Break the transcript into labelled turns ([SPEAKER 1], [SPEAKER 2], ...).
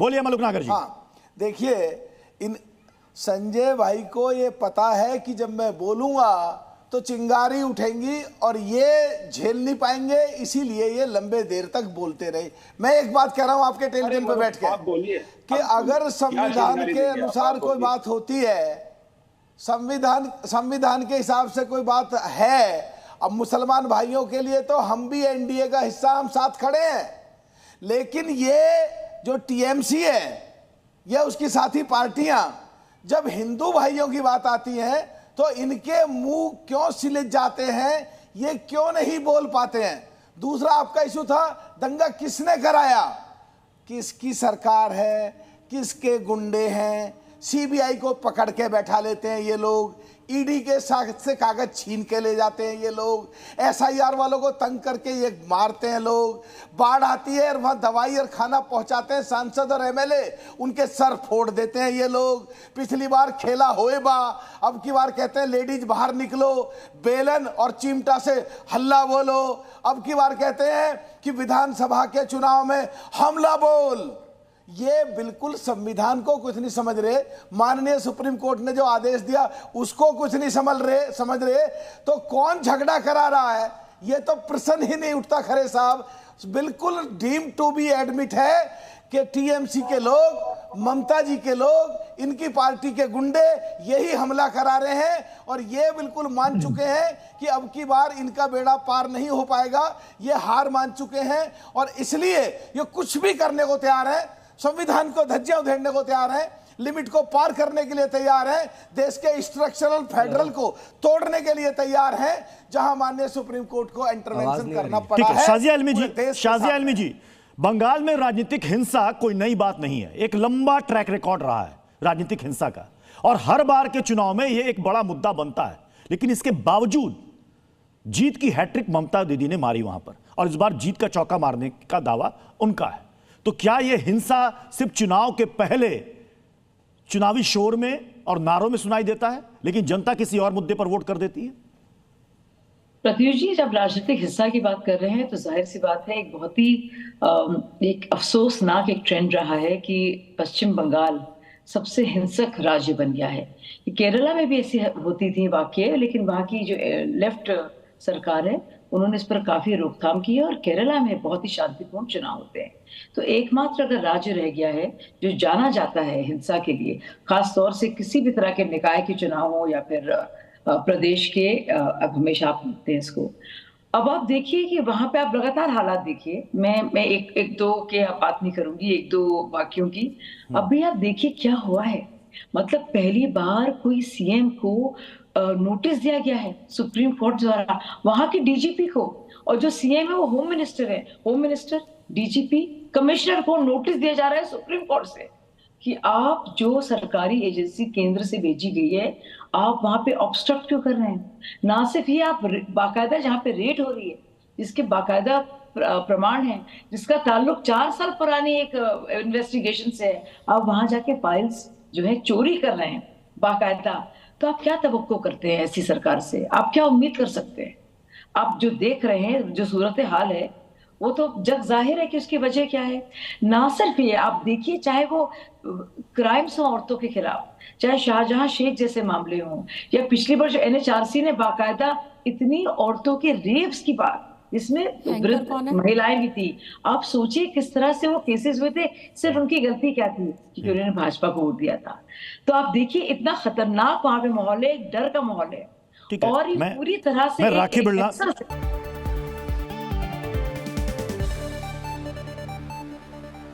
[SPEAKER 1] बोलिए मलुकनागर जी।
[SPEAKER 2] हाँ, देखिए, इन संजय भाई को ये पता है कि जब मैं बोलूंगा तो चिंगारी उठेंगी और ये झेल नहीं पाएंगे, इसीलिए ये लंबे देर तक बोलते रहे। मैं एक बात कह रहा हूं आपके टेलीविजन पे बैठ के कि अगर संविधान के अनुसार कोई बात होती है, संविधान के हिसाब से कोई बात है, अब मुसलमान भाइयों के लिए तो हम भी एनडीए का हिस्सा, हम साथ खड़े हैं, लेकिन ये जो टीएमसी है, ये उसकी साथी पार्टियां, जब हिंदू भाइयों की बात आती है तो इनके मुंह क्यों सिलझ जाते हैं, ये क्यों नहीं बोल पाते हैं। दूसरा आपका इशू था दंगा किसने कराया, किसकी सरकार है, किसके गुंडे हैं, सीबीआई को पकड़ के बैठा लेते हैं ये लोग, ईडी के साथ से कागज छीन के ले जाते हैं ये लोग, एसआईआर वालों को तंग करके ये मारते हैं लोग, बाढ़ आती है और वहाँ दवाई और खाना पहुंचाते हैं सांसद और एमएलए, उनके सर फोड़ देते हैं ये लोग। पिछली बार खेला होए बा, अब की बार कहते हैं लेडीज बाहर निकलो, बेलन और चिमटा से हल्ला बोलो, अब की बार कहते हैं कि विधानसभा के चुनाव में हमला बोल। ये बिल्कुल संविधान को कुछ नहीं समझ रहे, माननीय सुप्रीम कोर्ट ने जो आदेश दिया उसको कुछ नहीं समझ रहे, तो कौन झगड़ा करा रहा है, ये तो प्रश्न ही नहीं उठता। खरे साहब, बिल्कुल डीम टू बी एडमिट है कि टीएमसी के लोग, ममता जी के लोग, इनकी पार्टी के गुंडे यही हमला करा रहे हैं और ये बिल्कुल मान चुके हैं कि अब की बार इनका बेड़ा पार नहीं हो पाएगा, ये हार मान चुके हैं और इसलिए ये कुछ भी करने को तैयार है, संविधान को धज्जियां उधेड़ने को तैयार है, लिमिट को पार करने के लिए तैयार है, देश के स्ट्रक्चरल फेडरल को तोड़ने के लिए तैयार है, जहां माननीय सुप्रीम कोर्ट को इंटरवेंशन करना पड़ा है।
[SPEAKER 1] शाजिया आलमी जी, बंगाल में राजनीतिक हिंसा कोई नई बात नहीं है, एक लंबा ट्रैक रिकॉर्ड रहा है राजनीतिक हिंसा का और हर बार के चुनाव में यह एक बड़ा मुद्दा बनता है, लेकिन इसके बावजूद जीत की हैट्रिक ममता दीदी ने मारी वहां पर और इस बार जीत का चौका मारने का दावा उनका है। तो क्या यह हिंसा सिर्फ चुनाव के पहले चुनावी शोर में और नारों में सुनाई देता है, लेकिन जनता किसी और मुद्दे पर वोट कर देती है?
[SPEAKER 3] प्रत्युष जी, जब राजनीतिक हिंसा की बात कर रहे हैं तो जाहिर सी बात है, एक बहुत ही एक अफसोसनाक एक ट्रेंड रहा है कि पश्चिम बंगाल सबसे हिंसक राज्य बन गया है। केरला में भी ऐसी होती थी वाकये, लेकिन वहां की जो लेफ्ट सरकार है उन्होंने इस पर काफी रोकथाम की है और केरला में बहुत ही शांतिपूर्ण चुनाव होते हैं। तो एकमात्र अगर राज्य रह गया है जो जाना जाता है हिंसा के लिए, खास तौर से किसी भी तरह के निकाय के चुनाव हो या फिर प्रदेश के, अब हमेशा आप देखते हैं इसको। अब आप देखिए कि वहां पे आप लगातार हालात देखिए, मैं एक दो के बात नहीं करूंगी, एक दो वाक्यों की। अब भी आप देखिए क्या हुआ है, मतलब पहली बार कोई सीएम को नोटिस दिया गया है सुप्रीम कोर्ट द्वारा, वहां के डीजीपी को, और जो सीएम है वो होम मिनिस्टर है, होम मिनिस्टर, डीजीपी, कमिश्नर को नोटिस दिया जा रहा है सुप्रीम कोर्ट से कि आप जो सरकारी एजेंसी केंद्र से भेजी गई है, आप वहां पे ऑब्स्ट्रक्ट क्यों कर रहे हैं। ना सिर्फ ये, आप बाकायदा जहां पे रेड हो रही है, जिसके बाकायदा प्रमाण है, जिसका ताल्लुक 4 साल पुरानी एक इन्वेस्टिगेशन से है, आप वहां जाके फाइल्स जो है चोरी कर रहे हैं बाकायदा। तो आप क्या तवक्को करते हैं ऐसी सरकार से, आप क्या उम्मीद कर सकते हैं। आप जो देख रहे हैं, जो सूरत हाल है, वो तो जग जाहिर है कि उसकी वजह क्या है। ना सिर्फ ये, आप देखिए चाहे वो क्राइम्स हो औरतों के खिलाफ, चाहे शाहजहां शेख जैसे मामले हों, या पिछली बार जो एनएचआरसी ने बाकायदा इतनी औरतों के रेप्स की बात, इसमें वृद्ध महिलाएं भी थी, आप सोचिए किस तरह से वो केसेस हुए थे। सिर्फ उनकी गलती क्या थी कि उन्होंने भाजपा को वोट दिया था। तो आप देखिए इतना खतरनाक वहां पे माहौल है, एक डर का माहौल है, और ये पूरी तरह से